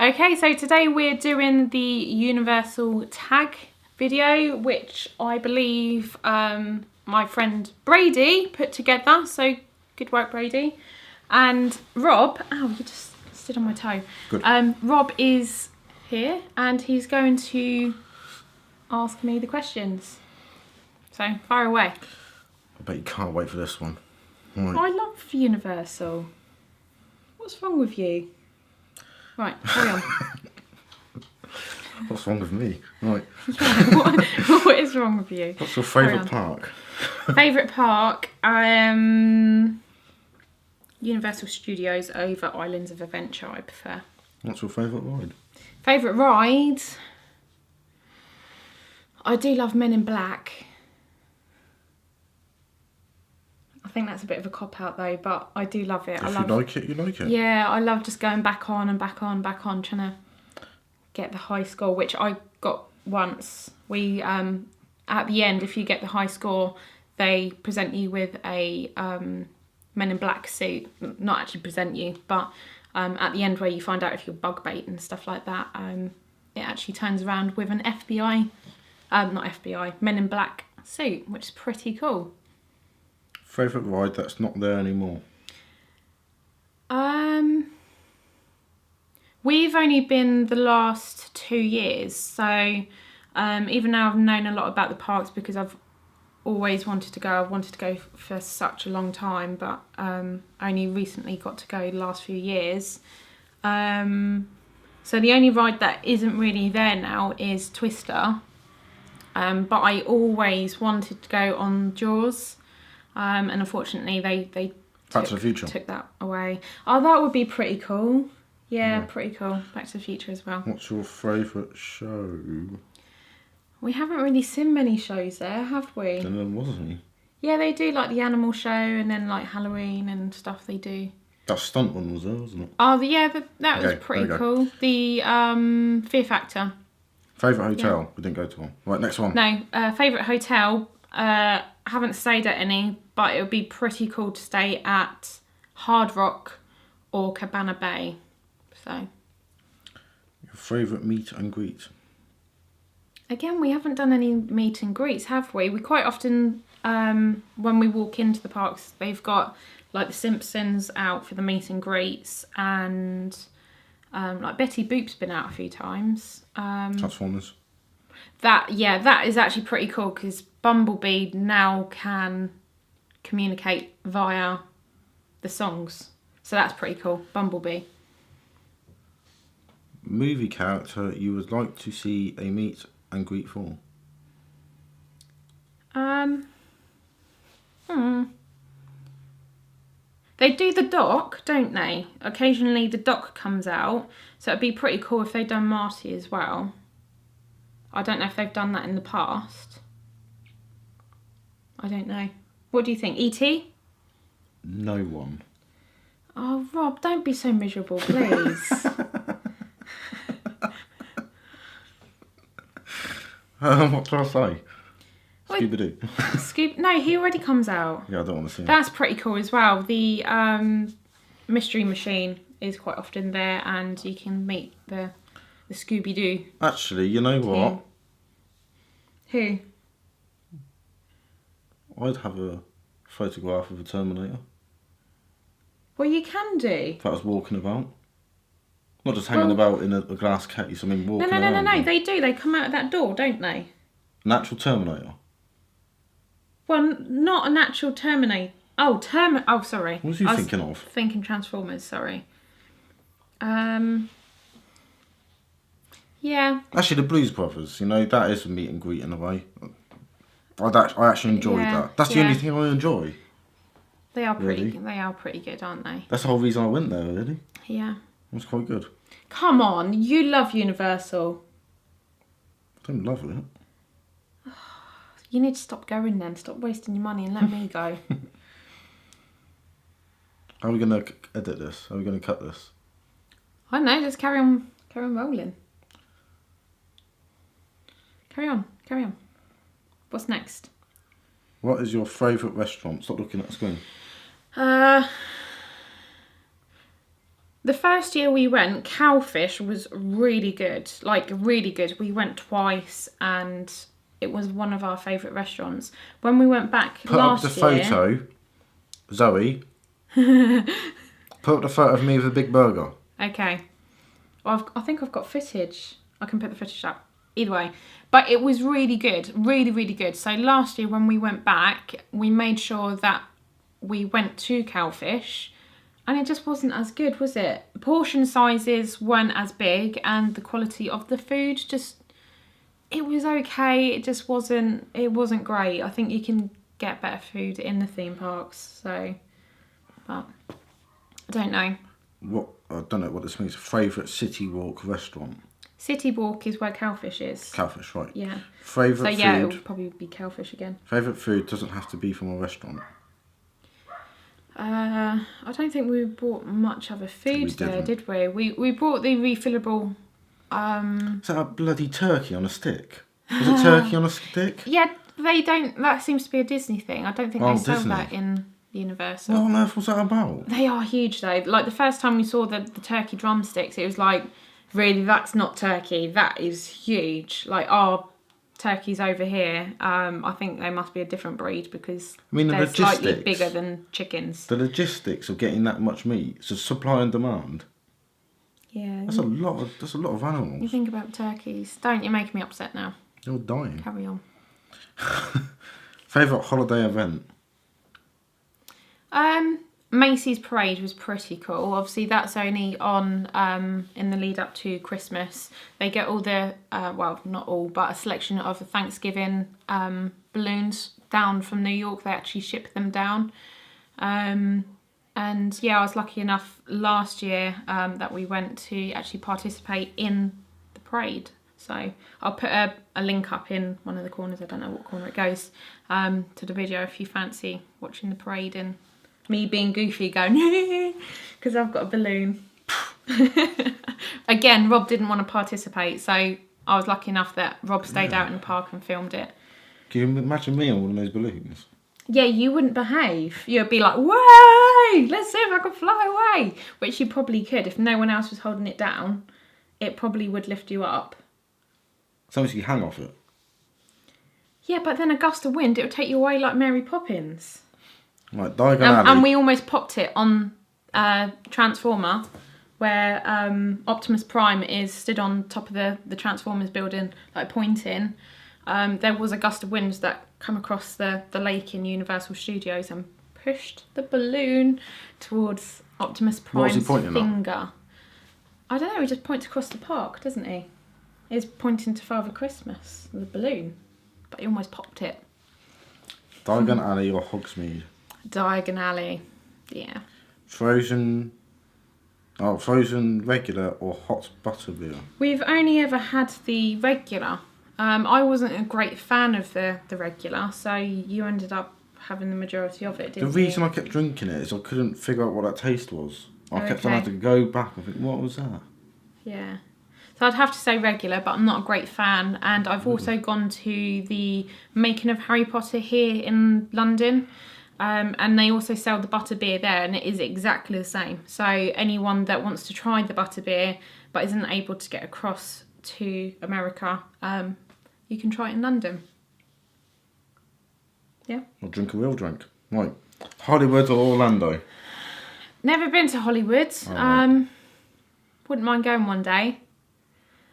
Okay, so today we're doing the Universal tag video, which I believe my friend Brady put together. So good work, Brady. And Rob, you just stood on my toe. Good. Rob is here and he's going to ask me the questions. So fire away. I bet you can't wait for this one. Right. I love Universal. What's wrong with you? Right, carry on. What's wrong with me? Right. Yeah, what is wrong with you? What's your favourite park? Favourite park? Universal Studios over Islands of Adventure, I prefer. What's your favourite ride? Favourite ride? I do love Men in Black. I think that's a bit of a cop-out though, but I do love it. If you like it, you like it. Yeah, I love just going back on and back on, trying to get the high score, which I got once. We, at the end, if you get the high score, they present you with a Men in Black suit. Not actually present you, but at the end where you find out if you're bug bait and stuff like that, it actually turns around with an FBI, not FBI, Men in Black suit, which is pretty cool. Favourite ride that's not there anymore? We've only been the last 2 years, so even now I've known a lot about the parks because I've always wanted to go. I've wanted to go for such a long time, but only recently got to go the last few years. So the only ride that isn't really there now is Twister, but I always wanted to go on Jaws. And unfortunately, they Back to the Future took that away. Oh, that would be pretty cool. Yeah, pretty cool. Back to the Future as well. What's your favourite show? We haven't really seen many shows there, have we? And there wasn't. Yeah, they do like the animal show and then like Halloween and stuff they do. That stunt one was there, wasn't it? Oh, that was pretty cool. The Fear Factor. Favourite hotel? Yeah. We didn't go to one. Right, next one. No, favourite hotel. Haven't stayed at any, but it would be pretty cool to stay at Hard Rock or Cabana Bay. So. Your favourite meet and greet? Again, we haven't done any meet and greets, have we? We quite often, when we walk into the parks, they've got like the Simpsons out for the meet and greets, and like Betty Boop's been out a few times. Transformers. That is actually pretty cool because Bumblebee now can communicate via the songs. So that's pretty cool. Bumblebee. Movie character you would like to see a meet and greet for? They do the Doc, don't they? Occasionally the Doc comes out. So it'd be pretty cool if they'd done Marty as well. I don't know if they've done that in the past. I don't know. What do you think? E.T.? No one. Oh, Rob, don't be so miserable, please. What do I say? Scooby-Doo. No, he already comes out. Yeah, I don't want to see him. That's pretty cool as well. The Mystery Machine is quite often there, and you can meet the Scooby-Doo. Actually, you know what? Who? I'd have a photograph of a Terminator. Well, you can do. If I was walking about. Not just hanging about in a glass case, I mean walking around. No, they do. They come out of that door, don't they? An actual Terminator? Well, not an actual Terminator. Oh, sorry. What was you thinking of? Thinking Transformers, sorry. Yeah. Actually, the Blues Brothers, you know, that is a meet and greet in a way. I actually enjoyed that. That's the only thing I enjoy. They are pretty good, aren't they? That's the whole reason I went there, really. Yeah. It was quite good. Come on, you love Universal. I don't love it. You need to stop going then. Stop wasting your money and let me go. How are we going to edit this? How are we going to cut this? I don't know, just carry on rolling. Carry on. What's next? What is your favourite restaurant? Stop looking at the screen. The first year we went, Cowfish was really good. Like, really good. We went twice and it was one of our favourite restaurants. When we went back Put last up the year... photo, Zoe. Put up the photo of me with a big burger. Okay. Well, I think I've got footage. I can put the footage up. Either way. But it was really good. Really, really good. So last year when we went back, we made sure that we went to Cowfish. And it just wasn't as good, was it? Portion sizes weren't as big and the quality of the food just... It was okay. It just wasn't... It wasn't great. I think you can get better food in the theme parks. So... But... I don't know. What? I don't know what this means. Favourite CityWalk restaurant? CityWalk is where Cowfish is. Cowfish, right. Yeah. Favourite so yeah, food? it'll probably be Cowfish again. Favourite food doesn't have to be from a restaurant. I don't think we bought much other food there, did we? We bought the refillable... Is that a bloody turkey on a stick? Was it turkey on a stick? Yeah, they don't... That seems to be a Disney thing. I don't think they sell Disney. that in Universal. What on earth was that about? They are huge though. Like the first time we saw the turkey drumsticks, it was like, really, that's not turkey. That is huge. Like our turkeys over here, I think they must be a different breed because they're slightly bigger than chickens. The logistics of getting that much meat, so supply and demand. Yeah. That's a lot of animals. You think about turkeys. Don't, you're making me upset now. You're dying. Carry on. Favourite holiday event? Macy's parade was pretty cool. Obviously, that's only on in the lead up to Christmas. They get all the well, not all, but a selection of the Thanksgiving balloons down from New York. They actually ship them down. And yeah, I was lucky enough last year that we went to actually participate in the parade. So I'll put a link up in one of the corners. I don't know what corner it goes to the video if you fancy watching the parade and me being goofy going because I've got a balloon. Again, Rob didn't want to participate, so I was lucky enough that Rob stayed out in the park and filmed it. Can you imagine me on one of those balloons? Yeah, you wouldn't behave. You'd be like, way, let's see if I can fly away. Which you probably could. If no one else was holding it down, it probably would lift you up. Sometimes you hang off it. Yeah, but then a gust of wind, it would take you away like Mary Poppins. Right, Diagon Alley. And we almost popped it on Transformer, where Optimus Prime is stood on top of the Transformers building, like pointing. There was a gust of wind that come across the lake in Universal Studios and pushed the balloon towards Optimus Prime's finger. I don't know, he just points across the park, doesn't he? He's pointing to Father Christmas with a balloon, but he almost popped it. Diagon Alley or Hogsmeade? Diagon Alley, yeah. Frozen regular or hot butterbeer? We've only ever had the regular. I wasn't a great fan of the regular, so you ended up having the majority of it, didn't you? The reason I kept drinking it is I couldn't figure out what that taste was. I kept on having to go back and think, what was that? Yeah. So I'd have to say regular, but I'm not a great fan. And I've also gone to the Making of Harry Potter here in London. And they also sell the butterbeer there, and it is exactly the same. So anyone that wants to try the butterbeer but isn't able to get across to America, you can try it in London. Yeah. I'll drink a real drink. Right. Hollywood or Orlando? Never been to Hollywood. Oh. Wouldn't mind going one day.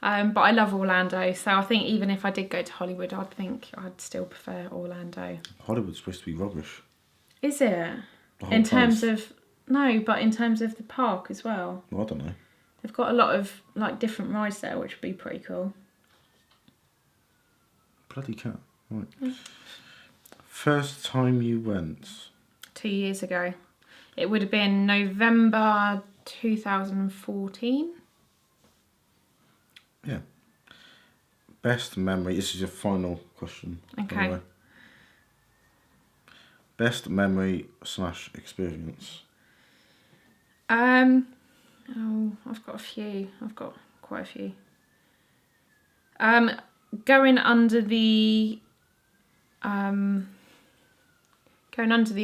But I love Orlando, so I think even if I did go to Hollywood, I'd still prefer Orlando. Hollywood's supposed to be rubbish. Is it? In terms of... No, but in terms of the park as well. Well, I don't know. They've got a lot of like different rides there, which would be pretty cool. Bloody cat. Right. First time you went? 2 years ago. It would have been November 2014. Yeah. Best memory. This is your final question. Okay. Anyway. Best memory / experience. I've got a few. I've got quite a few. Going under the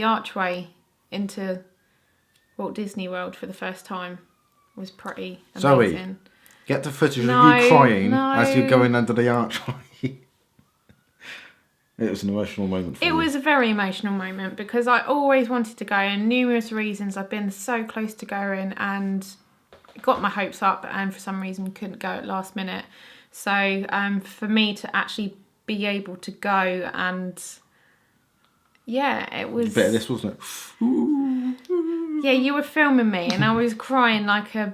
archway into Walt Disney World for the first time. was pretty Zoe, amazing. get the footage No, of you crying no. as you're going under the archway. It was an emotional moment for you. It was a very emotional moment because I always wanted to go, and numerous reasons I've been so close to going and got my hopes up, and for some reason couldn't go at last minute. So for me to actually be able to go, and yeah, it was. Bit of this, wasn't it? Yeah, you were filming me, and I was crying like a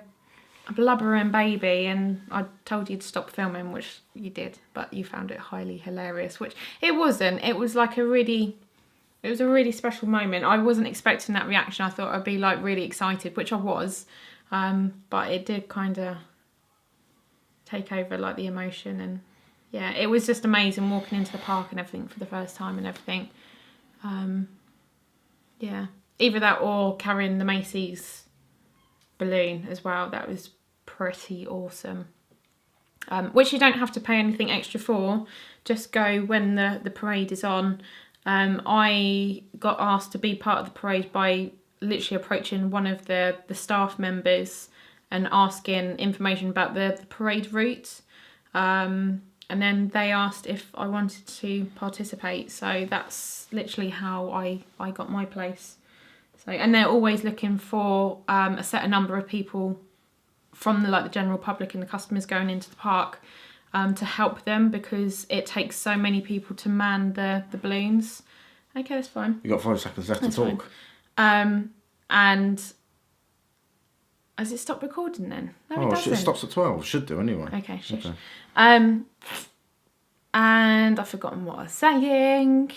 blubbering baby, and I told you to stop filming, which you did, but you found it highly hilarious, which it wasn't. It was like it was a really special moment. I wasn't expecting that reaction. I thought I'd be like really excited, which I was, but it did kind of take over, like the emotion, and yeah, it was just amazing walking into the park and everything for the first time and everything. Yeah, either that or carrying the Macy's balloon as well. That was pretty awesome. Which you don't have to pay anything extra for. Just go when the parade is on. I got asked to be part of the parade by literally approaching one of the staff members and asking information about the parade route. And then they asked if I wanted to participate. So that's literally how I got my place. So, and they're always looking for a certain number of people from the general public and the customers going into the park to help them, because it takes so many people to man the balloons. Okay, that's fine. You got 5 seconds left to talk. And has it stopped recording then? No, it doesn't. It stops at 12. Should do anyway. Okay, shush. And I've forgotten what I was saying.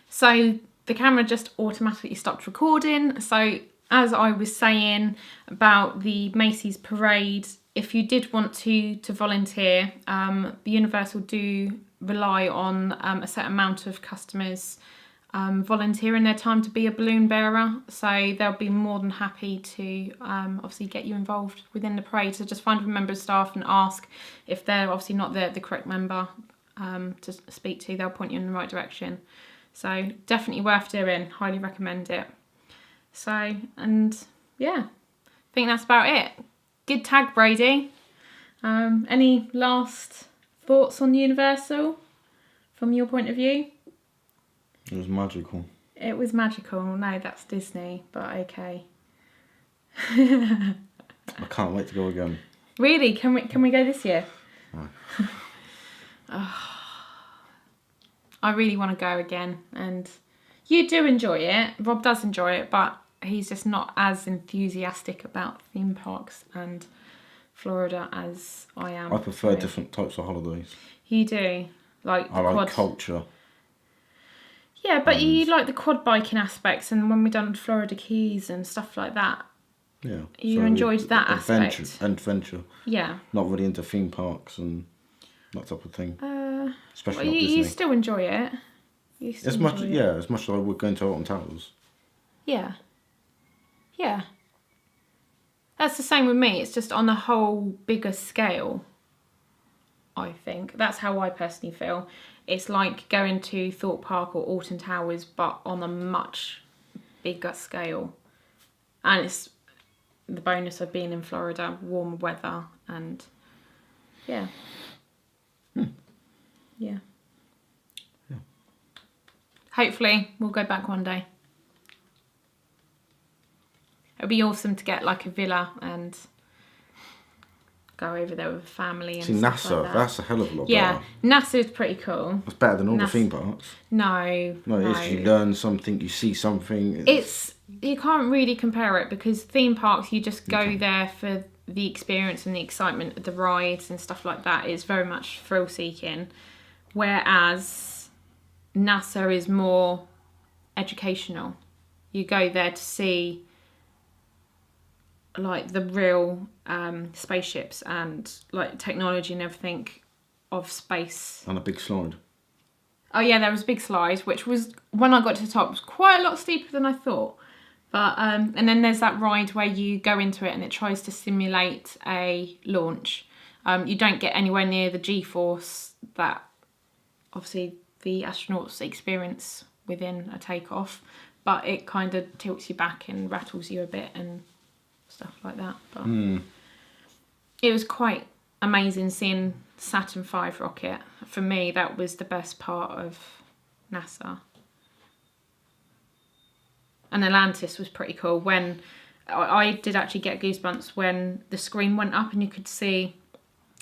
So the camera just automatically stopped recording. So as I was saying about the Macy's parade, if you did want to volunteer, the Universal do rely on a set amount of customers volunteering their time to be a balloon bearer. So they'll be more than happy to obviously get you involved within the parade. So just find a member of staff and ask if they're obviously not the correct member to speak to. They'll point you in the right direction. So definitely worth doing. Highly recommend it. So, and yeah, I think that's about it. Good tag, Brady. Any last thoughts on Universal from your point of view? It was magical. It was magical. No, that's Disney, but okay. I can't wait to go again. Really? Can we go this year? No. I really want to go again, and you do enjoy it. Rob does enjoy it, but he's just not as enthusiastic about theme parks and Florida as I am. I prefer different types of holidays. You do? Like I like culture. Yeah, but you like the quad biking aspects, and when we done Florida Keys and stuff like that. Yeah. You enjoyed that aspect. Adventure. Yeah. Not really into theme parks and that type of thing. Especially not Disney. You still enjoy it. As much as I would go into Alton Towers. Yeah. Yeah. That's the same with me. It's just on a whole bigger scale, I think. That's how I personally feel. It's like going to Thorpe Park or Alton Towers, but on a much bigger scale. And it's the bonus of being in Florida, warmer weather, and yeah. Yeah. Hopefully we'll go back one day. It'd be awesome to get like a villa and go over there with a family and stuff NASA, like that. that's a hell of a lot Yeah, better. NASA's pretty cool. It's better than all the theme parks. No. It is. You learn something, you see something. You can't really compare it, because theme parks, you just go there for the experience and the excitement of the rides and stuff like that. It's very much thrill seeking. Whereas NASA is more educational. You go there to see like the real spaceships and like technology and everything of space. On a big slide. Oh yeah, there was a big slide, which was, when I got to the top, was quite a lot steeper than I thought. But and then there's that ride where you go into it and it tries to simulate a launch. You don't get anywhere near the G-force that obviously the astronauts experience within a takeoff, but it kind of tilts you back and rattles you a bit, and stuff like that. But it was quite amazing seeing Saturn V rocket. For me, that was the best part of NASA. And Atlantis was pretty cool. When I did actually get goosebumps when the screen went up and you could see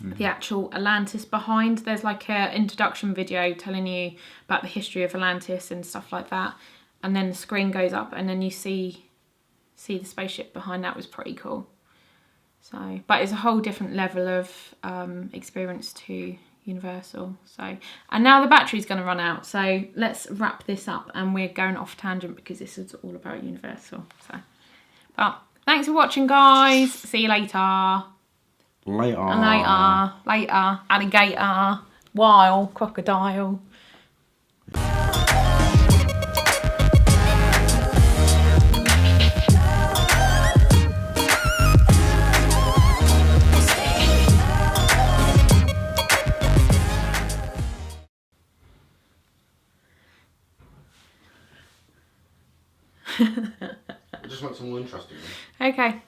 the actual Atlantis behind. There's like a introduction video telling you about the history of Atlantis and stuff like that. And then the screen goes up and then you see the spaceship behind. That was pretty cool. So, but it's a whole different level of experience to Universal. So, and now the battery's going to run out. So let's wrap this up, and we're going off tangent because this is all about Universal. So, but thanks for watching, guys. See you later. Later. Alligator. Wild crocodile. I just want some more interesting. Okay.